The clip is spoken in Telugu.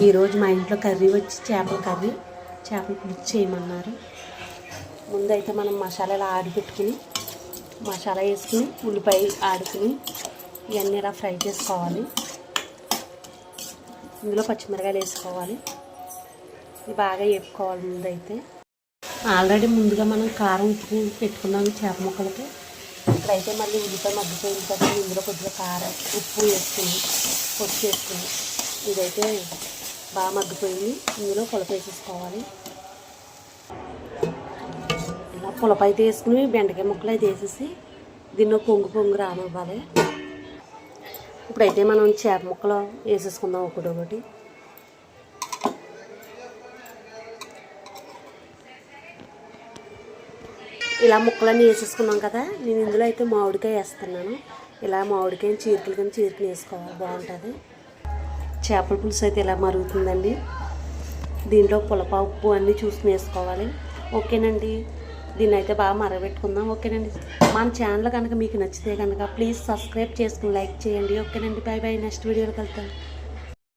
ఈరోజు మా ఇంట్లో కర్రీ వచ్చి చేపల పులుసు చేయమన్నారు. ముందైతే మనం మసాలాలు ఆడిపెట్టుకుని మసాలా వేసుకుని ఉల్లిపాయ ఆడుకుని ఇవన్నీ ఇలా ఫ్రై చేసుకోవాలి. ఇందులో పచ్చిమిరకాయలు వేసుకోవాలి. ఇది బాగా వేపుకోవాలి. ముందైతే ఆల్రెడీ ముందుగా మనం కారం ఉప్పు పెట్టుకున్నాం చేప ముక్కలకి. ఇప్పుడైతే మళ్ళీ ఉల్లిపాయ మగ్గిపోయిన తర్వాత ఇందులో కొద్దిగా కారం ఉప్పు వేసుకుని పొట్టు వేసుకుని ఇదైతే బాగా మగ్గిపోయింది. ఇందులో పులప వేసేసుకోవాలి. ఇలా పులప అయితే వేసుకుని బెండకాయ ముక్కలు అయితే వేసేసి దీన్ని పొంగు రానివ్వాలి. ఇప్పుడైతే మనం చేప ముక్కలు వేసేసుకుందాం ఒకటి. ఇలా ముక్కలన్నీ వేసేసుకున్నాం కదా. నేను ఇందులో అయితే మామిడికాయ వేస్తున్నాను. ఇలా మామిడికాయని చీరికలు వేసుకోవాలి, బాగుంటుంది. చేపల పులుసు అయితే ఇలా మరుగుతుందండి. దీంట్లో పులప ఉప్పు అన్నీ చూసుకుని వేసుకోవాలి. ఓకేనండి, దీన్ని అయితే బాగా మరగబెట్టుకుందాం. ఓకేనండి, మన ఛానల్ కనుక మీకు నచ్చితే కనుక ప్లీజ్ సబ్స్క్రైబ్ చేసుకుని లైక్ చేయండి. ఓకేనండి, బాయ్. నెక్స్ట్ వీడియోకి వెళ్తాను.